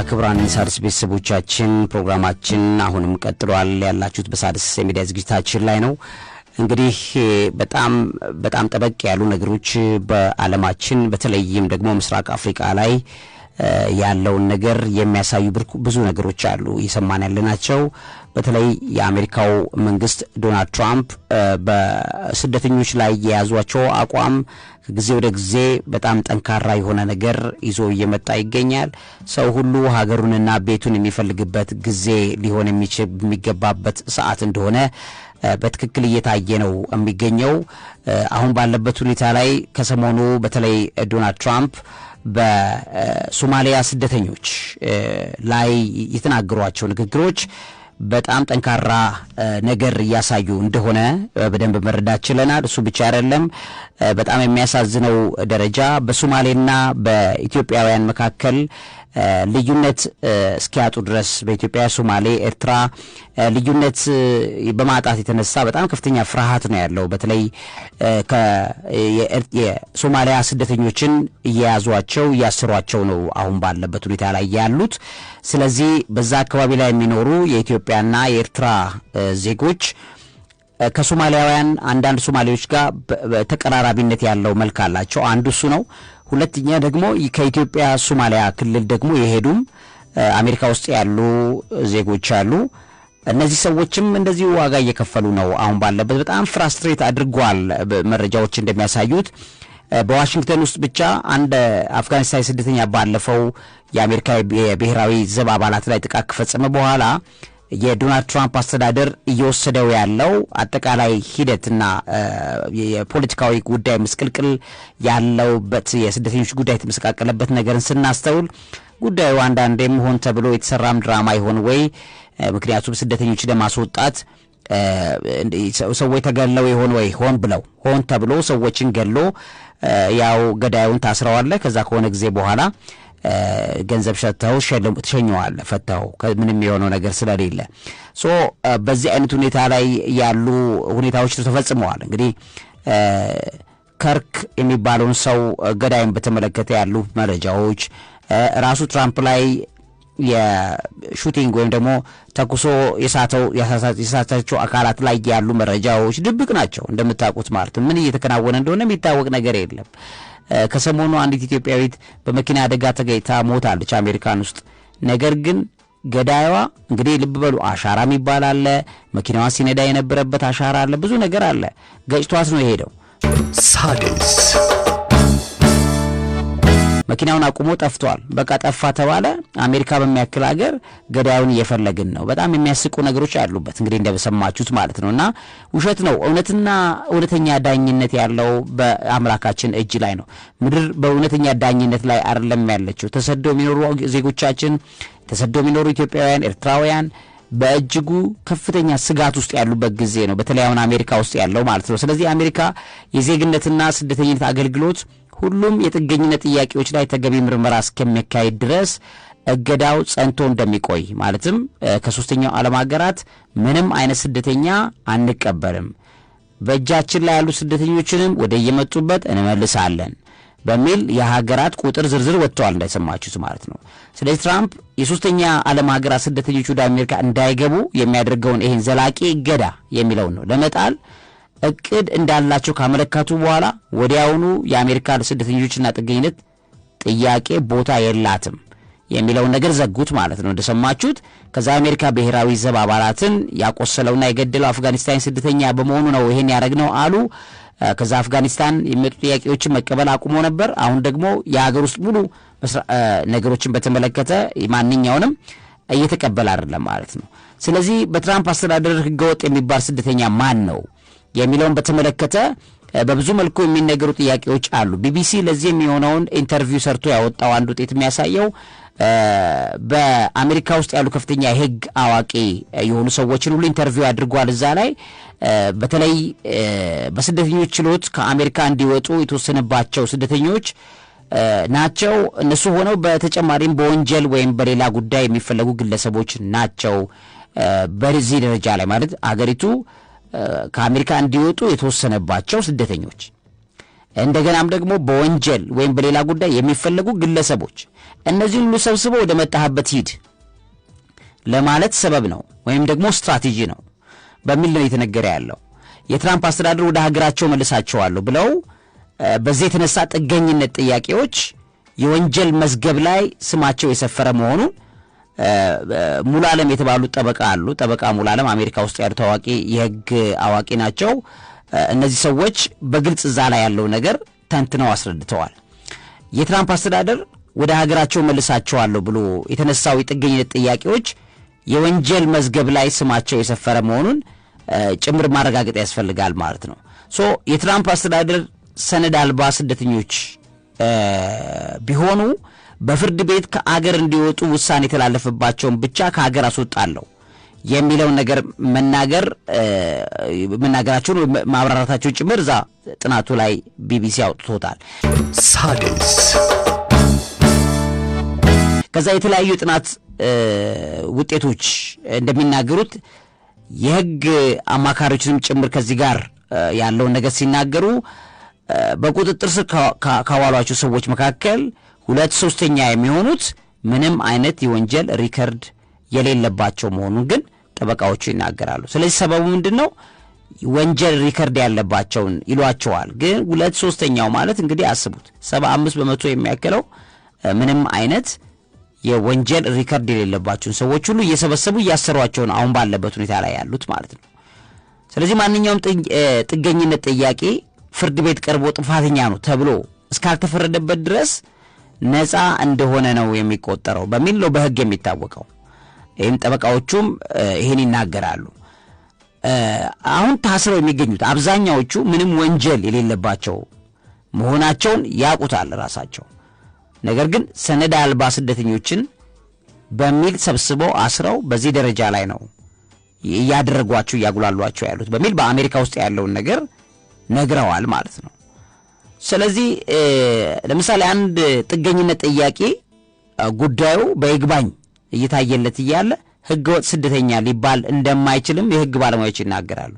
ክብራን ሳድስ ቤተሰቦቻችን ፕሮግራማችን አሁንም ቀጥሏል። ያላችሁት በሳድስ የሚዲያ ዝግጅታችን ላይ ነው። እንግዲህ በጣም ጠበቅ ያሉ ነገሮች በዓለማችን በተለይም ደግሞ ምስራቅ አፍሪካ ላይ ያለውን ነገር የሚያሳዩ ብዙ ነገሮች አሉ እየሰማን ያለናቸው። በተለይ የአሜሪካው መንግስት ዶናልድ ትራምፕ በስደተኞች ላይ የያዟቸው አቋም ከጊዜ ወደ ጊዜ በጣም ጠንካራ የሆነ ነገር ይዞ እየመጣ ይገኛል። ሰው ሁሉ ሀገሩንና ቤቱን የሚፈልግበት ጊዜ ሊሆን የሚገባበት ሰዓት እንደሆነ በትክክል እየታየ ነው የሚገኘው። አሁን ባለበት ሁኔታ ላይ ከሰሞኑ በተለይ ዶናልድ ትራምፕ በሶማሊያ ስደተኞች ላይ የተናገሯቸው ንግግሮች በጣም ጠንካራ ነገር ያሳዩ እንደሆነ በደንብ መረዳት ችለናል። እሱ ብቻ አይደለም፣ በጣም የሚያሳዝነው ደረጃ በሶማሌና በኢትዮጵያውያን መካከል ልዩነት እስኪያጡ ድረስ በኢትዮጵያ ሶማሌ ኤርትራ ልዩነት በማጣት የተነሳ በጣም ከፍተኛ ፍርሃት ነው ያለው። በተለይ የሶማሊያ ስደተኞችን እየያዟቸው እያሰሯቸው ነው አሁን ባለበት ሁኔታ ላይ ያሉት። ስለዚህ በዛ አካባቢ ላይ የሚኖሩ የኢትዮጵያና የኤርትራ ዜጎች ከሶማሊያውያን አንዳንድ ሶማሌዎች ጋር ተቀራራቢነት ያለው መልክ አላቸው። አንዱ እሱ ነው። ሁለተኛ ደግሞ ከኢትዮጵያ ሶማሊያ ክልል ደግሞ የሄዱም አሜሪካ ውስጥ ያሉ ዜጎች አሉ። እነዚህ ሰዎችም እንደዚህ ዋጋ እየከፈሉ ነው አሁን ባለበት። በጣም ፍራስትሬት አድርጓል። መረጃዎች እንደሚያሳዩት በዋሽንግተን ውስጥ ብቻ አንድ አፍጋኒስታን ስደተኛ ባለፈው የአሜሪካ የብሔራዊ ዘብ አባላት ላይ ጥቃት ከፈጸመ በኋላ የዶናልድ ትራምፕ አስተዳደር እየወሰደው ያለው አጠቃላይ ሂደትና የፖለቲካዊ ጉዳይ ምስቅልቅል ያለውበት የስደተኞች ጉዳይ የተመሰቃቀለበት ነገርን ስናስተውል ጉዳዩ አንዳንዴም ሆን ተብሎ የተሰራም ድራማ ይሆን ወይ? ምክንያቱም ስደተኞች ለማስወጣት ሰዎች ተገለው ይሆን ወይ? ሆን ተብሎ ሰዎችን ገሎ ያው ገዳዩን ታስረዋል። ከዛ ከሆነ ጊዜ በኋላ ገንዘብ ሸተው ተሸኘዋል ፈተው ምንም የሆነው ነገር ስለሌለ በዚህ አይነት ሁኔታ ላይ ያሉ ሁኔታዎች ተፈጽመዋል። እንግዲህ ከርክ የሚባለውን ሰው ገዳይን በተመለከተ ያሉ መረጃዎች ራሱ ትራምፕ ላይ የሹቲንግ ወይም ደግሞ ተኩሶ የሳታቸው አካላት ላይ ያሉ መረጃዎች ድብቅ ናቸው እንደምታውቁት ማለት ምን እየተከናወነ እንደሆነ የሚታወቅ ነገር የለም። ከሰሞኑ አንዲት ኢትዮጵያዊት በመኪና አደጋ ተገይታ ሞታለች አሜሪካን ውስጥ። ነገር ግን ገዳይዋ እንግዲህ ልብ በሉ አሻራ የሚባል አለ፣ መኪናዋ ሲነዳ የነበረበት አሻራ አለ፣ ብዙ ነገር አለ። ገጭቷት ነው የሄደው። ሳድስ መኪናውን አቁሞ ጠፍቷል። በቃ ጠፋ ተባለ። አሜሪካ በሚያክል ሀገር ገዳዩን እየፈለግን ነው። በጣም የሚያስቁ ነገሮች አሉበት እንግዲህ እንደሰማችሁት ማለት ነውና ውሸት ነው። እውነተኛ ዳኝነት ያለው በአምላካችን እጅ ላይ ነው። ምድር በእውነተኛ ዳኝነት ላይ አይደለም ያለችው። ተሰደው የሚኖሩ ዜጎቻችን፣ ተሰደው የሚኖሩ ኢትዮጵያውያን፣ ኤርትራውያን በእጅጉ ከፍተኛ ስጋት ውስጥ ያሉበት ጊዜ ነው። በተለይ አሁን አሜሪካ ውስጥ ያለው ማለት ነው። ስለዚህ አሜሪካ የዜግነትና ስደተኝነት አገልግሎት ሁሉም የጥገኝነት ጥያቄዎች ላይ ተገቢ ምርመራ እስከሚካሄድ ድረስ እገዳው ጸንቶ እንደሚቆይ ማለትም ከሶስተኛው ዓለም ሀገራት ምንም አይነት ስደተኛ አንቀበልም፣ በእጃችን ላይ ያሉ ስደተኞችንም ወደ የመጡበት እንመልሳለን በሚል የሀገራት ቁጥር ዝርዝር ወጥቷል እንደሰማችሁት ማለት ነው። ስለዚህ ትራምፕ የሶስተኛ ዓለም ሀገራት ስደተኞች ወደ አሜሪካ እንዳይገቡ የሚያደርገውን ይሄን ዘላቂ እገዳ የሚለውን ነው ለመጣል እቅድ እንዳላቸው ካመለከቱ በኋላ ወዲያውኑ የአሜሪካ ስደተኞችና ጥገኝነት ጥያቄ ቦታ የላትም የሚለውን ነገር ዘጉት ማለት ነው እንደሰማችሁት። ከዛ አሜሪካ ብሔራዊ ዘብ አባላትን ያቆሰለውና የገደለው አፍጋኒስታን ስደተኛ በመሆኑ ነው ይሄን ያደረግነው አሉ። ከዛ አፍጋኒስታን የሚመጡ ጥያቄዎችን መቀበል አቁሞ ነበር። አሁን ደግሞ የሀገር ውስጥ ሙሉ ነገሮችን በተመለከተ ማንኛውንም እየተቀበለ አይደለም ማለት ነው። ስለዚህ በትራምፕ አስተዳደር ህገወጥ የሚባል ስደተኛ ማን ነው የሚለውን በተመለከተ በብዙ መልኩ የሚነገሩ ጥያቄዎች አሉ። ቢቢሲ ለዚህ የሚሆነውን ኢንተርቪው ሰርቶ ያወጣው አንድ ውጤት የሚያሳየው በአሜሪካ ውስጥ ያሉ ከፍተኛ የህግ አዋቂ የሆኑ ሰዎችን ሁሉ ኢንተርቪው አድርጓል። እዛ ላይ በተለይ በስደተኞች ችሎት ከአሜሪካ እንዲወጡ የተወሰነባቸው ስደተኞች ናቸው። እነሱ ሆነው በተጨማሪም በወንጀል ወይም በሌላ ጉዳይ የሚፈለጉ ግለሰቦች ናቸው። በዚህ ደረጃ ላይ ማለት አገሪቱ ከአሜሪካ እንዲወጡ የተወሰነባቸው ስደተኞች እንደገናም ደግሞ በወንጀል ወይም በሌላ ጉዳይ የሚፈለጉ ግለሰቦች እነዚህን ሁሉ ሰብስበው ወደ መጣህበት ሂድ ለማለት ሰበብ ነው ወይም ደግሞ ስትራቴጂ ነው በሚል ነው የተነገረ ያለው። የትራምፕ አስተዳደር ወደ ሀገራቸው መልሳቸዋለሁ ብለው በዚህ የተነሳ ጥገኝነት ጥያቄዎች የወንጀል መዝገብ ላይ ስማቸው የሰፈረ መሆኑን ሙሉዓለም የተባሉ ጠበቃ አሉ። ጠበቃ ሙሉዓለም አሜሪካ ውስጥ ያሉ ታዋቂ የህግ አዋቂ ናቸው። እነዚህ ሰዎች በግልጽ እዛ ላይ ያለው ነገር ተንትነው አስረድተዋል። የትራምፕ አስተዳደር ወደ ሀገራቸው መልሳቸዋለሁ ብሎ የተነሳው የጥገኝነት ጥያቄዎች የወንጀል መዝገብ ላይ ስማቸው የሰፈረ መሆኑን ጭምር ማረጋገጥ ያስፈልጋል ማለት ነው። የትራምፕ አስተዳደር ሰነድ አልባ ስደተኞች ቢሆኑ በፍርድ ቤት ከአገር እንዲወጡ ውሳኔ የተላለፈባቸውን ብቻ ከሀገር አስወጣለሁ የሚለውን ነገር መናገራቸውን ማብራራታቸውን ጭምር እዛ ጥናቱ ላይ ቢቢሲ አውጥቶታል። ሳድስ ከዛ የተለያዩ ጥናት ውጤቶች እንደሚናገሩት የህግ አማካሪዎችንም ጭምር ከዚህ ጋር ያለውን ነገር ሲናገሩ በቁጥጥር ስር ካዋሏቸው ሰዎች መካከል 2/3 የሚሆኑት ምንም አይነት የወንጀል ሪከርድ የሌለባቸው መሆኑን ግን ጠበቃዎቹ ይናገራሉ። ስለዚህ ሰበቡ ምንድነው? ወንጀል ሪከርድ ያለባቸውን ይሏቸዋል። ግን 2/3 ማለት እንግዲህ አስቡት 75% የሚያክለው ምንም አይነት የወንጀል ሪከርድ የሌለባቸውን ሰዎች ሁሉ እየሰበሰቡ እያሰሯቸው ነው አሁን ባለበት ሁኔታ ላይ ያሉት ማለት ነው። ስለዚህ ማንኛውም ጥገኝነት ጥያቄ ፍርድ ቤት ቀርቦ ጥፋተኛ ነው ተብሎ እስካልተፈረደበት ድረስ ነፃ እንደሆነ ነው የሚቆጠረው በሚል ነው በህግ የሚታወቀው። ይህም ጠበቃዎቹም ይሄን ይናገራሉ። አሁን ታስረው የሚገኙት አብዛኛዎቹ ምንም ወንጀል የሌለባቸው መሆናቸውን ያውቁታል ራሳቸው። ነገር ግን ሰነድ አልባ ስደተኞችን በሚል ሰብስበው አስረው በዚህ ደረጃ ላይ ነው ያደረጓቸው ያጉላሏቸው ያሉት በሚል በአሜሪካ ውስጥ ያለውን ነገር ነግረዋል ማለት ነው። ስለዚህ ለምሳሌ አንድ ጥገኝነት ጥያቄ ጉዳዩ በይግባኝ እየታየለት እያለ ህገወጥ ስደተኛ ሊባል እንደማይችልም የህግ ባለሙያዎች ይናገራሉ።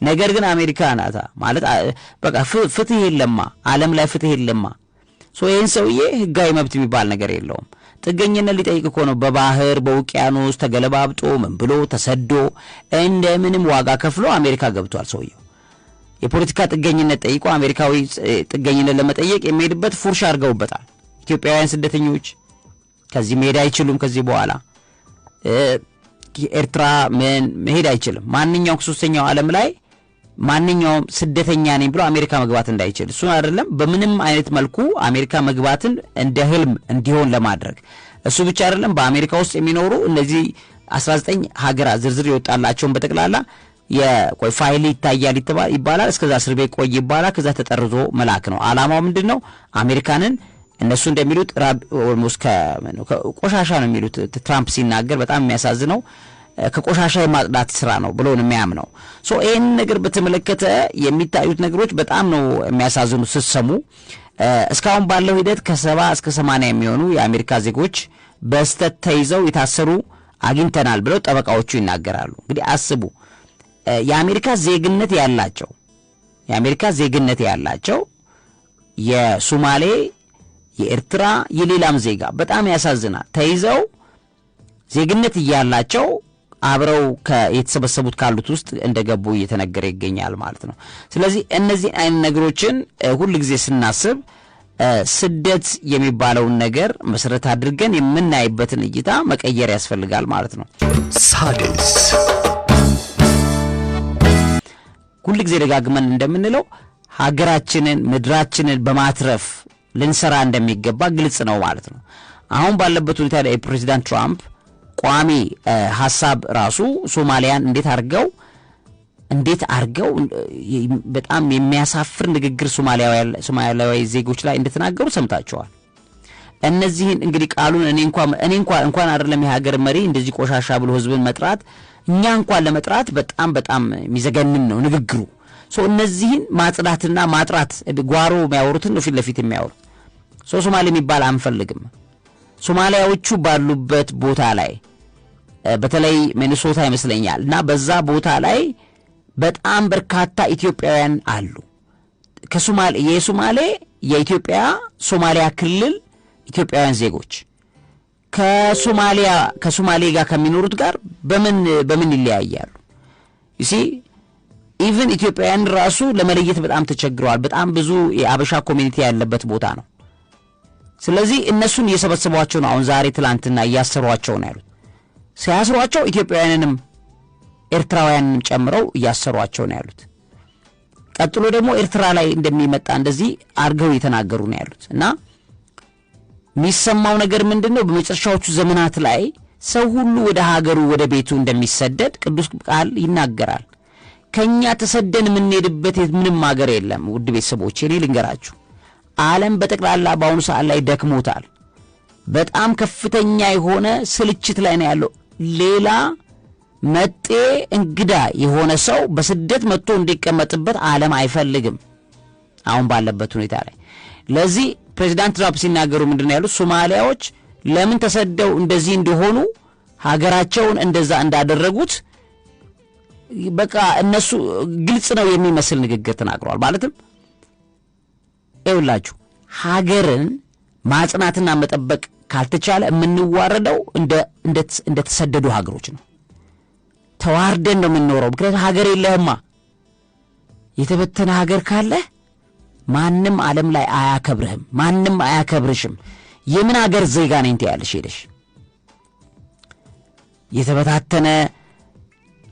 ነገር ግን አሜሪካ ናታ ማለት በቃ ፍትህ የለማ ዓለም ላይ ፍትህ የለማ ይህን ሰውዬ ህጋዊ መብት የሚባል ነገር የለውም። ጥገኝነት ሊጠይቅ እኮ ነው በባህር በውቅያኖስ ተገለባብጦ ምን ብሎ ተሰዶ እንደምንም ዋጋ ከፍሎ አሜሪካ ገብቷል ሰውየው። የፖለቲካ ጥገኝነት ጠይቆ አሜሪካዊ ጥገኝነት ለመጠየቅ የሚሄድበት ፉርሽ አድርገውበታል። ኢትዮጵያውያን ስደተኞች ከዚህ መሄድ አይችሉም። ከዚህ በኋላ ኤርትራ መሄድ አይችልም። ማንኛውም ከሶስተኛው ዓለም ላይ ማንኛውም ስደተኛ ነኝ ብሎ አሜሪካ መግባት እንዳይችል እሱ አይደለም በምንም አይነት መልኩ አሜሪካ መግባትን እንደ ህልም እንዲሆን ለማድረግ እሱ ብቻ አይደለም በአሜሪካ ውስጥ የሚኖሩ እነዚህ 19 ሀገራት ዝርዝር ይወጣላቸውን በተቀላላ የቆይ ፋይል ይታያል ይባላል። እስከዛ እስር ቤት ቆይ ይባላል። ከዛ ተጠርዞ መላክ ነው። ዓላማው ምንድነው? አሜሪካንን እነሱ እንደሚሉት ቆሻሻ ነው የሚሉት። ትራምፕ ሲናገር በጣም የሚያሳዝነው ከቆሻሻ የማጽዳት ስራ ነው ብሎ ነው የሚያምነው። ይሄን ነገር በተመለከተ የሚታዩት ነገሮች በጣም ነው የሚያሳዝኑ ስትሰሙ። እስካሁን ባለው ሂደት ከ70 እስከ 80 የሚሆኑ የአሜሪካ ዜጎች በስተት ተይዘው የታሰሩ አግኝተናል ብለው ጠበቃዎቹ ይናገራሉ። እንግዲህ አስቡ የአሜሪካ ዜግነት ያላቸው የሶማሌ የኤርትራ የሌላም ዜጋ በጣም ያሳዝናል። ተይዘው ዜግነት ያላቸው አብረው የተሰበሰቡት ካሉት ውስጥ እንደገቡ እየተነገረ ይገኛል ማለት ነው። ስለዚህ እነዚህ አይነት ነገሮችን ሁሉ ጊዜ ስናስብ ስደት የሚባለውን ነገር መሰረት አድርገን የምናይበትን እይታ መቀየር ያስፈልጋል ማለት ነው። ሳድስ ሁሉ ጊዜ ደጋግመን እንደምንለው ሀገራችንን ምድራችንን በማትረፍ ልንሰራ እንደሚገባ ግልጽ ነው ማለት ነው። አሁን ባለበት ሁኔታ ላይ ፕሬዚዳንት ትራምፕ ቋሚ ሐሳብ ራሱ ሶማሊያን እንዴት አርገው በጣም የሚያሳፍር ንግግር ሶማሊያዊ ዜጎች ላይ እንደተናገሩ ሰምታችኋል። እነዚህን እንግዲህ ቃሉን እኔ እንኳን አይደለም የሀገር መሪ እንደዚህ ቆሻሻ ብሎ ህዝብን መጥራት እኛ እንኳን ለመጥራት በጣም የሚዘገንን ነው ንግግሩ። እነዚህን ማጽዳትና ማጥራት ጓሮ የሚያወሩትን ነው ፊት ለፊት የሚያወሩት። ሶማሌ የሚባል አንፈልግም። ሶማሊያዎቹ ባሉበት ቦታ ላይ በተለይ ሚኒሶታ ይመስለኛል እና በዛ ቦታ ላይ በጣም በርካታ ኢትዮጵያውያን አሉ። የሶማሌ የኢትዮጵያ ሶማሊያ ክልል ኢትዮጵያውያን ዜጎች ከሶማሌ ጋር ከሚኖሩት ጋር በምን ይለያያሉ? እሺ ኢቭን ኢትዮጵያውያን ራሱ ለመለየት በጣም ተቸግረዋል። በጣም ብዙ የአበሻ ኮሚኒቲ ያለበት ቦታ ነው። ስለዚህ እነሱን እየሰበሰቧቸው ነው። አሁን ዛሬ ትላንትና እያሰሯቸው ነው ያሉት። ሲያስሯቸው ኢትዮጵያውያንንም ኤርትራውያንንም ጨምረው እያሰሯቸው ነው ያሉት። ቀጥሎ ደግሞ ኤርትራ ላይ እንደሚመጣ እንደዚህ አርገው እየተናገሩ ነው ያሉት። እና የሚሰማው ነገር ምንድነው? በመጨረሻዎቹ ዘመናት ላይ ሰው ሁሉ ወደ ሀገሩ ወደ ቤቱ እንደሚሰደድ ቅዱስ ቃል ይናገራል። ከኛ ተሰደን የምንሄድበት ምንም ሀገር የለም። ውድ ቤተሰቦቼ እኔ ልንገራችሁ፣ ዓለም በጠቅላላ በአሁኑ ሰዓት ላይ ደክሞታል። በጣም ከፍተኛ የሆነ ስልችት ላይ ነው ያለው። ሌላ መጤ እንግዳ የሆነ ሰው በስደት መጥቶ እንዲቀመጥበት ዓለም አይፈልግም አሁን ባለበት ሁኔታ ላይ። ለዚህ ፕሬዝዳንት ትራምፕ ሲናገሩ ምንድነው ያሉት? ሶማሊያዎች ለምን ተሰደው እንደዚህ እንደሆኑ ሀገራቸውን እንደዛ እንዳደረጉት በቃ እነሱ ግልጽ ነው የሚመስል ንግግር ተናግረዋል። ማለትም ይኸውላችሁ ሀገርን ማጽናትና መጠበቅ ካልተቻለ የምንዋረደው እንደ ተሰደዱ ሀገሮች ነው። ተዋርደን ነው የምንኖረው። ምክንያቱም ሀገር የለህማ። የተበተነ ሀገር ካለ ማንም ዓለም ላይ አያከብርህም፣ ማንም አያከብርሽም። የምን ሀገር ዜጋ ነኝ ትያለሽ ሄደሽ? የተበታተነ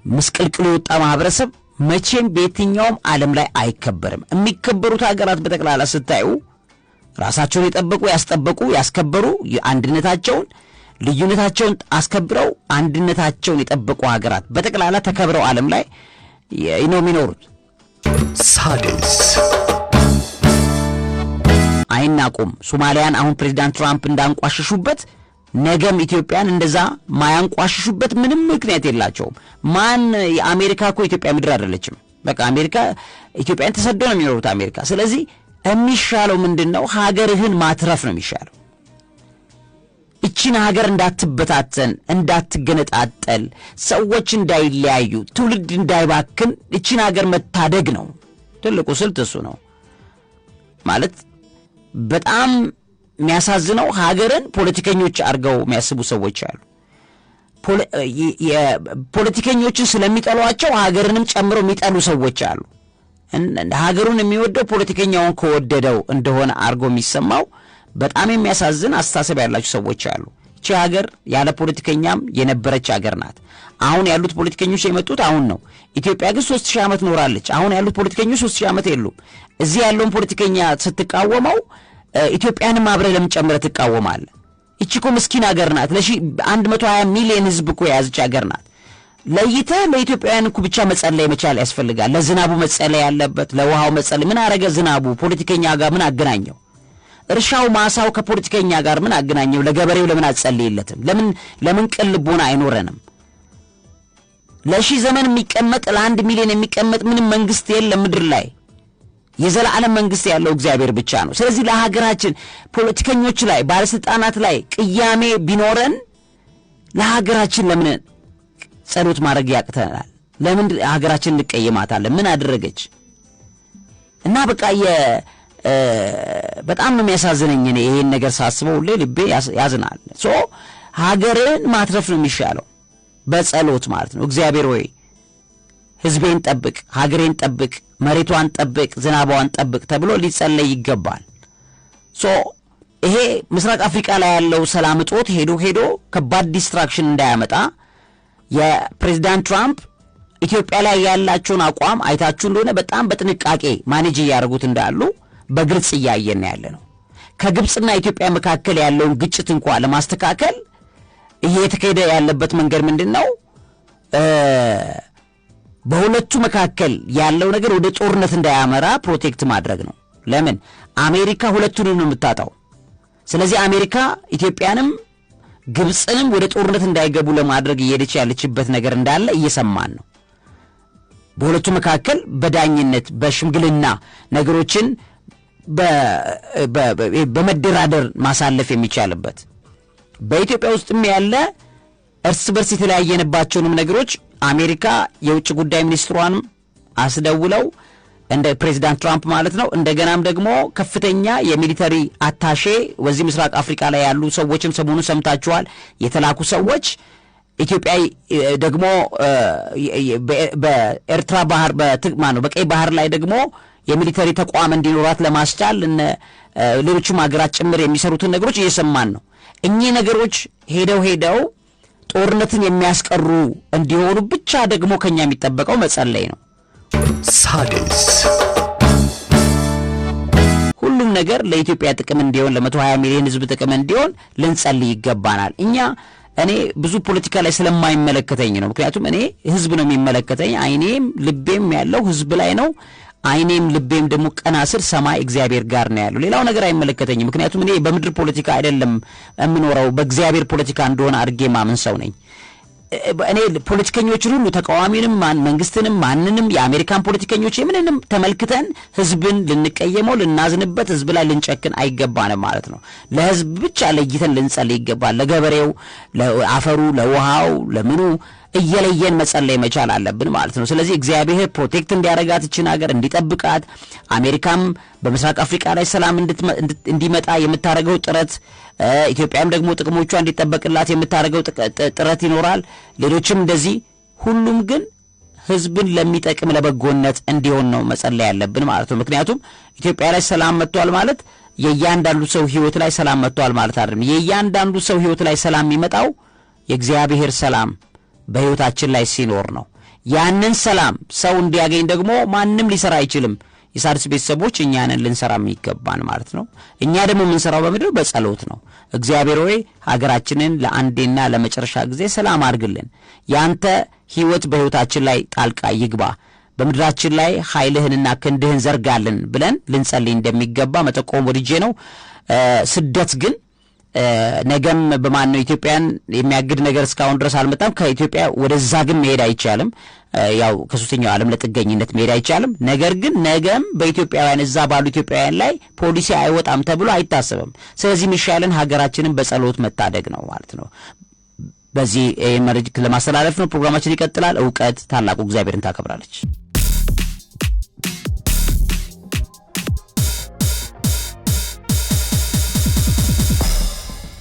ምስቅልቅሉ የወጣ ማህበረሰብ መቼም በየትኛውም ዓለም ላይ አይከበርም። የሚከበሩት ሀገራት በጠቅላላ ስታዩ ራሳቸውን የጠበቁ ያስጠበቁ ያስከበሩ አንድነታቸውን ልዩነታቸውን አስከብረው አንድነታቸውን የጠበቁ ሀገራት በጠቅላላ ተከብረው ዓለም ላይ ነው የሚኖሩት። ሳድስ አይናቁም። ሶማሊያን አሁን ፕሬዝዳንት ትራምፕ እንዳንቋሽሹበት ነገም ኢትዮጵያን እንደዛ ማያንቋሽሹበት ምንም ምክንያት የላቸውም። የአሜሪካ እኮ ኢትዮጵያ ምድር አይደለችም። በቃ አሜሪካ ኢትዮጵያን ተሰደው ነው የሚኖሩት አሜሪካ። ስለዚህ የሚሻለው ምንድነው? ሀገርህን ማትረፍ ነው የሚሻለው። እቺን ሀገር እንዳትበታተን፣ እንዳትገነጣጠል፣ ሰዎች እንዳይለያዩ፣ ትውልድ እንዳይባክን እቺን ሀገር መታደግ ነው ትልቁ ስልት እሱ ነው። ማለት በጣም የሚያሳዝነው ሀገርን ፖለቲከኞች አድርገው የሚያስቡ ሰዎች አሉ። ፖለቲከኞችን ስለሚጠሏቸው ሀገርንም ጨምረው የሚጠሉ ሰዎች አሉ። ሀገሩን የሚወደው ፖለቲከኛውን ከወደደው እንደሆነ አድርጎ የሚሰማው በጣም የሚያሳዝን አስተሳሰብ ያላቸው ሰዎች አሉ። እቺ ሀገር ያለ ፖለቲከኛም የነበረች ሀገር ናት። አሁን ያሉት ፖለቲከኞች የመጡት አሁን ነው። ኢትዮጵያ ግን 3000 ዓመት ኖራለች። አሁን ያሉት ፖለቲከኞች 3000 ዓመት የሉም። እዚህ ያለውን ፖለቲከኛ ስትቃወመው ኢትዮጵያንም አብረህ ለምን ጨምረህ ትቃወማለህ? እቺ እኮ ምስኪን ሀገር ናት። 120 ሚሊዮን ህዝብ እኮ የያዘች ሀገር ናት። ለይተህ ለኢትዮጵያውያን እኮ ብቻ መጸለይ መቻል ያስፈልጋል። ለዝናቡ መጸለይ ያለበት፣ ለውሃው መጸለይ። ምን አረገ ዝናቡ? ፖለቲከኛ ጋር ምን አገናኘው? እርሻው ማሳው ከፖለቲከኛ ጋር ምን አገናኘው? ለገበሬው ለምን አጸልይለትም? ለምን ቅን ልቦና አይኖረንም? ለሺህ ዘመን የሚቀመጥ ለ1 ሚሊዮን የሚቀመጥ ምንም መንግስት የለም ምድር ላይ። የዘላለም መንግስት ያለው እግዚአብሔር ብቻ ነው። ስለዚህ ለሀገራችን ፖለቲከኞች ላይ ባለስልጣናት ላይ ቅያሜ ቢኖረን ለሀገራችን ለምን ጸሎት ማድረግ ያቅተናል? ለምን ሀገራችን እንቀየማታለን? ምን አደረገች? እና በቃ በጣም ነው የሚያሳዝነኝ። እኔ ይሄን ነገር ሳስበው ሁሌ ልቤ ያዝናል። ሀገርን ማትረፍ ነው የሚሻለው በጸሎት ማለት ነው። እግዚአብሔር ሆይ ህዝቤን ጠብቅ፣ ሀገሬን ጠብቅ፣ መሬቷን ጠብቅ፣ ዝናቧን ጠብቅ ተብሎ ሊጸለይ ይገባል። ይሄ ምስራቅ አፍሪካ ላይ ያለው ሰላም እጦት ሄዶ ከባድ ዲስትራክሽን እንዳያመጣ የፕሬዝዳንት ትራምፕ ኢትዮጵያ ላይ ያላቸውን አቋም አይታችሁ እንደሆነ በጣም በጥንቃቄ ማኔጅ እያደረጉት እንዳሉ በግልጽ እያየን ያለ ነው። ከግብጽና ኢትዮጵያ መካከል ያለውን ግጭት እንኳን ለማስተካከል እየተካሄደ ያለበት መንገድ ምንድነው? በሁለቱ መካከል ያለው ነገር ወደ ጦርነት እንዳያመራ ፕሮቴክት ማድረግ ነው። ለምን? አሜሪካ ሁለቱንም ነው የምታጣው። ስለዚህ አሜሪካ ኢትዮጵያንም ግብጽንም ወደ ጦርነት እንዳይገቡ ለማድረግ እየሄደች ያለችበት ነገር እንዳለ እየሰማን ነው። በሁለቱ መካከል በዳኝነት በሽምግልና ነገሮችን በመደራደር ማሳለፍ የሚቻልበት በኢትዮጵያ ውስጥም ያለ እርስ በርስ የተለያየንባቸውንም ነገሮች አሜሪካ የውጭ ጉዳይ ሚኒስትሯንም አስደውለው እንደ ፕሬዚዳንት ትራምፕ ማለት ነው። እንደገናም ደግሞ ከፍተኛ የሚሊተሪ አታሼ ወዚህ ምስራቅ አፍሪካ ላይ ያሉ ሰዎችም ሰሞኑን ሰምታችኋል የተላኩ ሰዎች ኢትዮጵያ ደግሞ በኤርትራ ባህር በቀይ ባህር ላይ ደግሞ የሚሊተሪ ተቋም እንዲኖራት ለማስቻል ሌሎችም ሀገራት ጭምር የሚሰሩትን ነገሮች እየሰማን ነው። እኚህ ነገሮች ሄደው ጦርነትን የሚያስቀሩ እንዲሆኑ ብቻ ደግሞ ከኛ የሚጠበቀው መጸለይ ነው። ሣድስ ሁሉም ነገር ለኢትዮጵያ ጥቅም እንዲሆን ለ120 ሚሊዮን ሕዝብ ጥቅም እንዲሆን ልንጸልይ ይገባናል። እኔ ብዙ ፖለቲካ ላይ ስለማይመለከተኝ ነው። ምክንያቱም እኔ ሕዝብ ነው የሚመለከተኝ። አይኔም ልቤም ያለው ሕዝብ ላይ ነው። አይኔም ልቤም ደግሞ ቀና ስር ሰማይ እግዚአብሔር ጋር ነው ያለው። ሌላው ነገር አይመለከተኝም። ምክንያቱም እኔ በምድር ፖለቲካ አይደለም የምኖረው በእግዚአብሔር ፖለቲካ እንደሆነ አድርጌ ማምን ሰው ነኝ። እኔ ፖለቲከኞችን ሁሉ ተቃዋሚንም መንግስትንም ማንንም የአሜሪካን ፖለቲከኞች የምንንም ተመልክተን ህዝብን ልንቀየመው ልናዝንበት ህዝብ ላይ ልንጨክን አይገባንም ማለት ነው። ለህዝብ ብቻ ለይተን ልንጸልይ ይገባል። ለገበሬው፣ ለአፈሩ፣ ለውሃው፣ ለምኑ እየለየን መጸለይ መቻል አለብን ማለት ነው። ስለዚህ እግዚአብሔር ፕሮቴክት እንዲያረጋት እችን ሀገር እንዲጠብቃት አሜሪካም በምስራቅ አፍሪካ ላይ ሰላም እንዲመጣ የምታረገው ጥረት ኢትዮጵያም ደግሞ ጥቅሞቿ እንዲጠበቅላት የምታረገው ጥረት ይኖራል። ሌሎችም እንደዚህ ሁሉም ግን ህዝብን ለሚጠቅም ለበጎነት እንዲሆን ነው መጸለይ ያለብን ማለት ነው። ምክንያቱም ኢትዮጵያ ላይ ሰላም መጥቷል ማለት የእያንዳንዱ ሰው ህይወት ላይ ሰላም መጥቷል ማለት አይደለም። የእያንዳንዱ ሰው ህይወት ላይ ሰላም የሚመጣው የእግዚአብሔር ሰላም በህይወታችን ላይ ሲኖር ነው። ያንን ሰላም ሰው እንዲያገኝ ደግሞ ማንም ሊሰራ አይችልም። የሣድስ ቤተሰቦች እኛንን ልንሰራ የሚገባን ማለት ነው። እኛ ደግሞ የምንሰራው በምድር በጸሎት ነው። እግዚአብሔር ሆይ ሀገራችንን ለአንዴና ለመጨረሻ ጊዜ ሰላም አድርግልን። ያንተ ህይወት በህይወታችን ላይ ጣልቃ ይግባ። በምድራችን ላይ ኃይልህንና ክንድህን ዘርጋልን ብለን ልንጸልይ እንደሚገባ መጠቆም ወድጄ ነው። ስደት ግን ነገም በማን ነው ኢትዮጵያን የሚያግድ ነገር እስካሁን ድረስ አልመጣም። ከኢትዮጵያ ወደዛ ግን መሄድ አይቻልም። ያው ከሶስተኛው ዓለም ለጥገኝነት መሄድ አይቻልም። ነገር ግን ነገም በኢትዮጵያውያን እዛ ባሉ ኢትዮጵያውያን ላይ ፖሊሲ አይወጣም ተብሎ አይታሰብም። ስለዚህ የሚሻለን ሀገራችንን በጸሎት መታደግ ነው ማለት ነው። በዚህ መልእክት ለማስተላለፍ ነው። ፕሮግራማችን ይቀጥላል። እውቀት ታላቁ እግዚአብሔርን ታከብራለች።